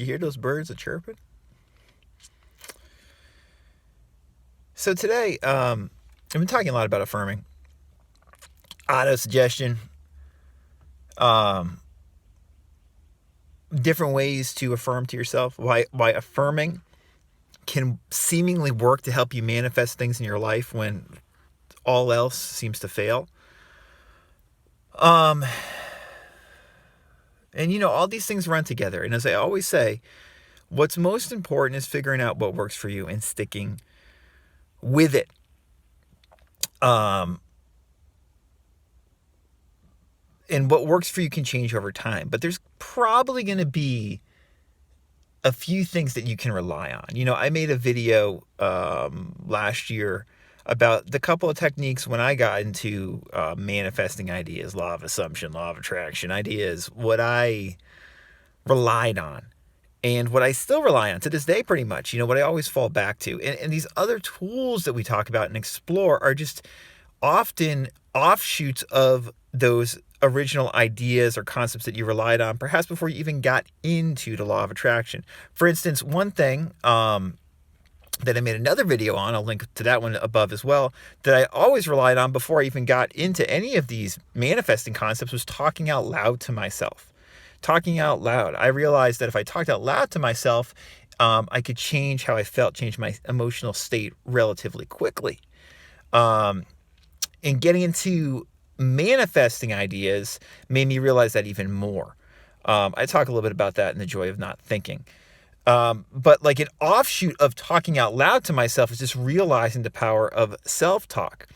hear those birds are chirping? So today, I've been talking a lot about affirming, auto-suggestion, different ways to affirm to yourself, why affirming can seemingly work to help you manifest things in your life when all else seems to fail. And all these things run together. And as I always say, what's most important is figuring out what works for you and sticking with it. And what works for you can change over time. But there's probably going to be a few things that you can rely on. I made a video last year about the couple of techniques when I got into manifesting ideas, law of assumption, law of attraction ideas, what I relied on and what I still rely on to this day pretty much, what I always fall back to. And these other tools that we talk about and explore are just often offshoots of those original ideas or concepts that you relied on, perhaps before you even got into the law of attraction. For instance, one thing that I made another video on, I'll link to that one above as well, that I always relied on before I even got into any of these manifesting concepts was talking out loud to myself. Talking out loud. I realized that if I talked out loud to myself, I could change how I felt, change my emotional state relatively quickly. And getting into manifesting ideas made me realize that even more. I talk a little bit about that in The Joy of Not Thinking. But like an offshoot of talking out loud to myself is just realizing the power of self-talk.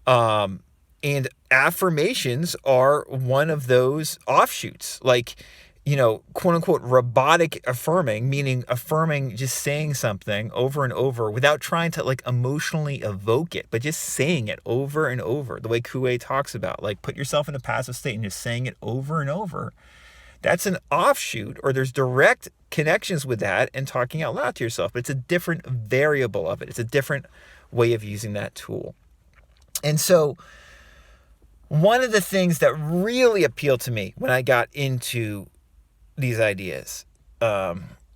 And affirmations are one of those offshoots, like, quote unquote, robotic affirming, meaning affirming, just saying something over and over without trying to like emotionally evoke it, but just saying it over and over, the way Coué talks about, like put yourself in a passive state and just saying it over and over. That's an offshoot, or there's direct connections with that and talking out loud to yourself, but it's a different variable of it. It's a different way of using that tool. And so one of the things that really appealed to me when I got into these ideas,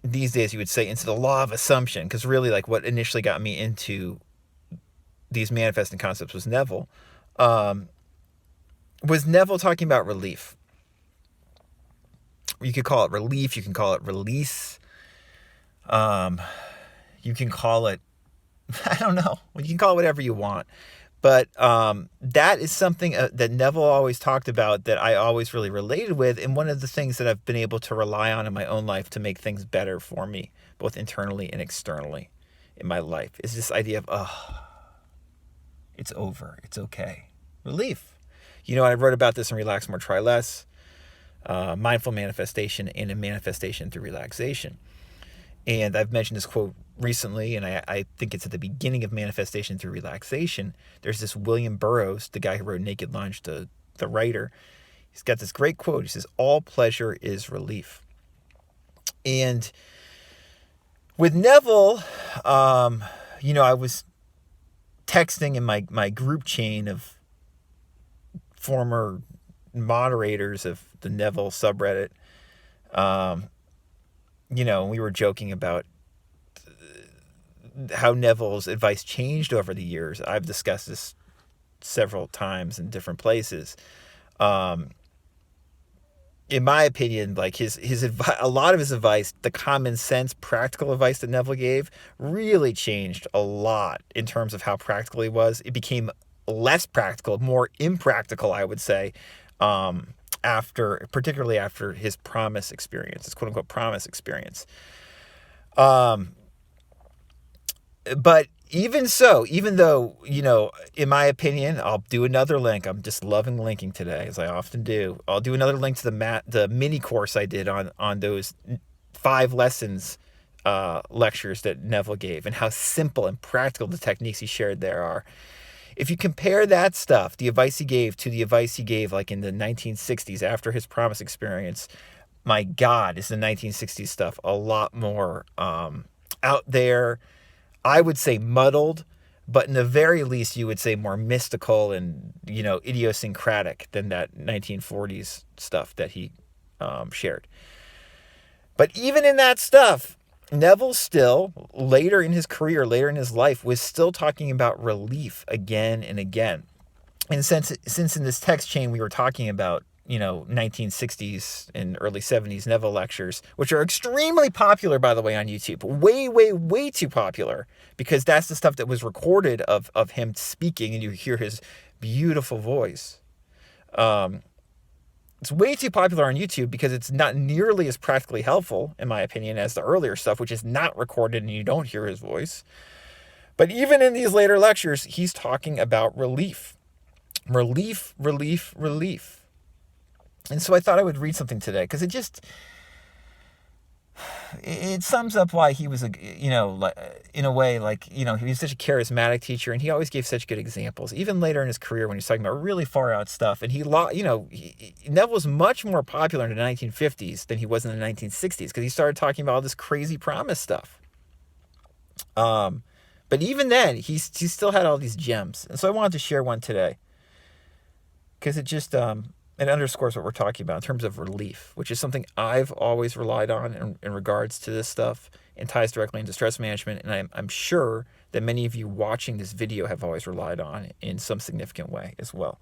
these days you would say into the law of assumption, because really like what initially got me into these manifesting concepts was Neville talking about relief. You could call it relief, you can call it release, you can call it, I don't know, you can call it whatever you want. But that is something that Neville always talked about that I always really related with, and one of the things that I've been able to rely on in my own life to make things better for me, both internally and externally in my life, is this idea of, it's over, it's okay. Relief. I wrote about this in Relax More, Try Less, mindful manifestation and a manifestation through relaxation. And I've mentioned this quote recently, and I think it's at the beginning of Manifestation Through Relaxation. There's this William Burroughs, the guy who wrote Naked Lunch, the writer. He's got this great quote. He says, all pleasure is relief. And with Neville, I was texting in my group chain of former moderators of the Neville subreddit. We were joking about how Neville's advice changed over the years. I've discussed this several times in different places. In my opinion, like his advice, a lot of his advice, the common sense, practical advice that Neville gave, really changed a lot in terms of how practical he was. It became less practical, more impractical, I would say, particularly after his promise experience, his quote unquote promise experience. But even so, even though, in my opinion, I'll do another link. I'm just loving linking today, as I often do. I'll do another link to the mini course I did on those 5 lessons lectures that Neville gave, and how simple and practical the techniques he shared there are. If you compare that stuff, the advice he gave, to the advice he gave like in the 1960s after his promise experience, my God, is the 1960s stuff a lot more out there. I would say muddled, but in the very least, you would say more mystical and, idiosyncratic than that 1940s stuff that he shared. But even in that stuff, Neville still, later in his career, later in his life, was still talking about relief again and again. And since in this text chain we were talking about, 1960s and early 70s Neville lectures, which are extremely popular, by the way, on YouTube. Way, way, way too popular, because that's the stuff that was recorded of him speaking, and you hear his beautiful voice. It's way too popular on YouTube because it's not nearly as practically helpful, in my opinion, as the earlier stuff, which is not recorded and you don't hear his voice. But even in these later lectures, he's talking about relief. Relief, relief, relief. And so I thought I would read something today because it sums up why he was, in a way, he was such a charismatic teacher, and he always gave such good examples, even later in his career when he's talking about really far out stuff. And Neville was much more popular in the 1950s than he was in the 1960s, because he started talking about all this crazy promise stuff. But even then, he still had all these gems. And so I wanted to share one today, because it just, it underscores what we're talking about in terms of relief, which is something I've always relied on in regards to this stuff, and ties directly into stress management. And I'm sure that many of you watching this video have always relied on in some significant way as well.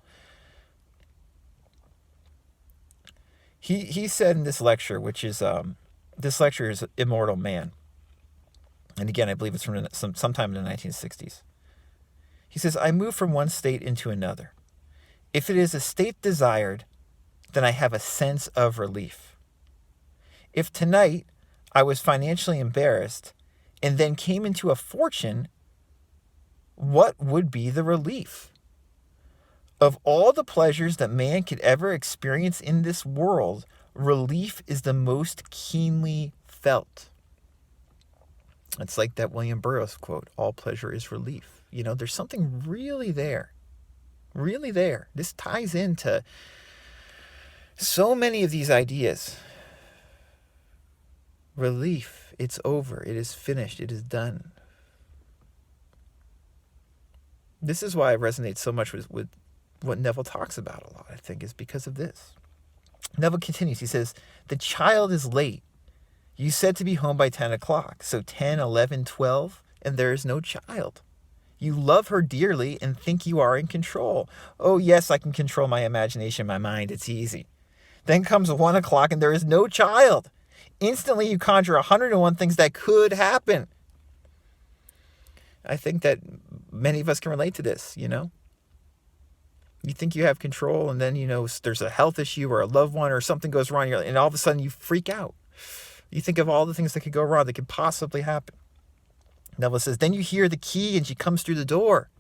He said in this lecture, which is, this lecture is Immortal Man. And again, I believe it's from sometime in the 1960s. He says, I move from one state into another. If it is a state desired, then I have a sense of relief. If tonight I was financially embarrassed and then came into a fortune, what would be the relief? Of all the pleasures that man could ever experience in this world, relief is the most keenly felt. It's like that William Burroughs quote, all pleasure is relief. There's something really there. Really there. This ties into so many of these ideas. Relief. It's over. It is finished. It is done. This is why I resonate so much with what Neville talks about a lot, I think, is because of this. Neville continues. He says, the child is late. You said to be home by 10 o'clock. So 10, 11, 12, and there is no child. You love her dearly and think you are in control. Oh, yes, I can control my imagination, my mind. It's easy. Then comes 1 o'clock and there is no child. Instantly, you conjure 101 things that could happen. I think that many of us can relate to this, You think you have control, and then, there's a health issue or a loved one or something goes wrong, and all of a sudden you freak out. You think of all the things that could go wrong, that could possibly happen. Neville says, then you hear the key and she comes through the door.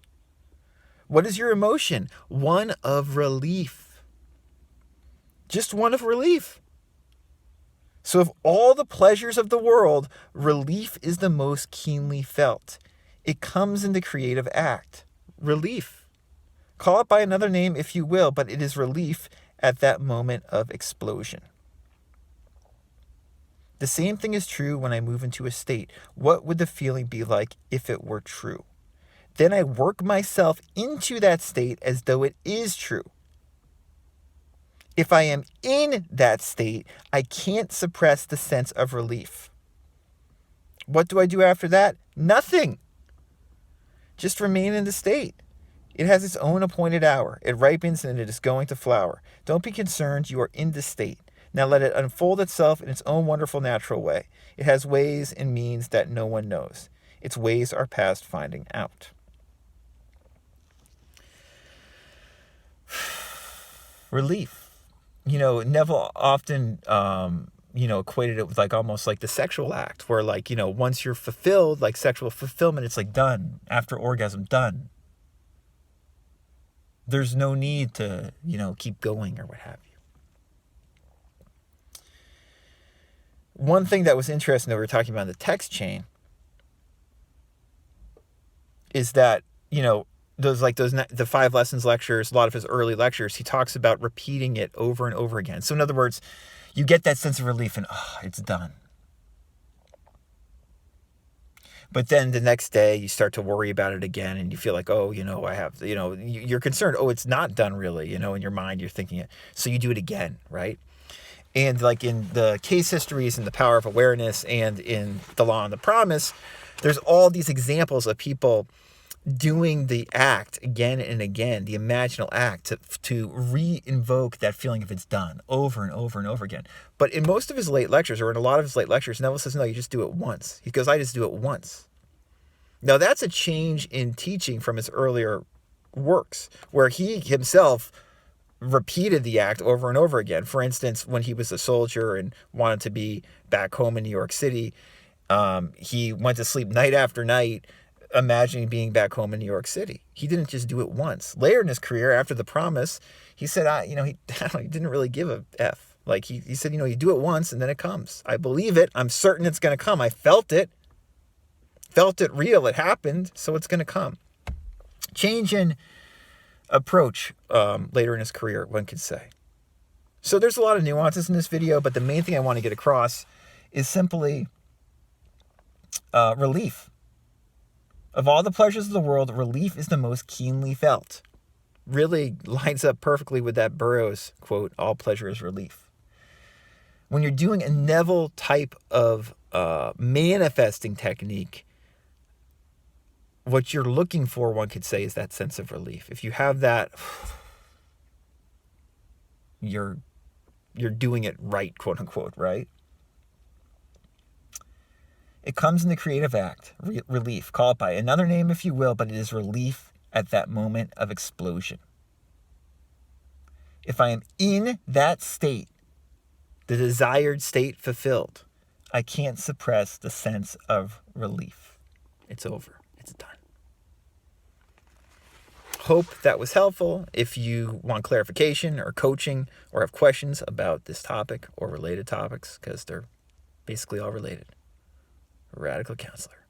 What is your emotion? One of relief. Just one of relief. So of all the pleasures of the world, relief is the most keenly felt. It comes in the creative act. Relief. Call it by another name if you will, but it is relief at that moment of explosion. The same thing is true when I move into a state. What would the feeling be like if it were true? Then I work myself into that state as though it is true. If I am in that state, I can't suppress the sense of relief. What do I do after that? Nothing. Just remain in the state. It has its own appointed hour. It ripens and it is going to flower. Don't be concerned. You are in the state. Now let it unfold itself in its own wonderful natural way. It has ways and means that no one knows. Its ways are past finding out. Relief. Neville often, equated it with almost like the sexual act, where once you're fulfilled, like sexual fulfillment, it's done. After orgasm, done. There's no need to, keep going or what have you. One thing that was interesting that we were talking about in the text chain is that, the 5 lessons lectures, a lot of his early lectures, he talks about repeating it over and over again. So in other words, you get that sense of relief and, it's done. But then the next day you start to worry about it again and you feel like, I have, you're concerned. Oh, it's not done really, in your mind, you're thinking it. So you do it again, right? And like in the case histories and the power of awareness and in the law and the promise, there's all these examples of people doing the act again and again, the imaginal act, to re-invoke that feeling of it's done over and over and over again. But in most of his late lectures, or in a lot of his late lectures, Neville says, no, you just do it once. He goes, I just do it once. Now that's a change in teaching from his earlier works, where he himself repeated the act over and over again. For instance, when he was a soldier and wanted to be back home in New York City, he went to sleep night after night imagining being back home in New York City. He didn't just do it once. Later in his career, after the promise, he said, he didn't really give a F. Like he said, you do it once and then it comes. I believe it. I'm certain it's going to come. I felt it real. It happened. So it's going to come. Change in approach later in his career, one could say. So there's a lot of nuances in this video, but the main thing I want to get across is simply relief. Of all the pleasures of the world, relief is the most keenly felt. Really lines up perfectly with that Burroughs quote, all pleasure is relief. When you're doing a Neville type of manifesting technique, what you're looking for, one could say, is that sense of relief. If you have that, you're doing it right, quote unquote, right? It comes in the creative act, relief. Call it by another name if you will, but it is relief at that moment of explosion. If I am in that state, the desired state fulfilled, I can't suppress the sense of relief. It's over. It's done. Hope that was helpful. If you want clarification or coaching or have questions about this topic or related topics, because they're basically all related, Radical Counselor.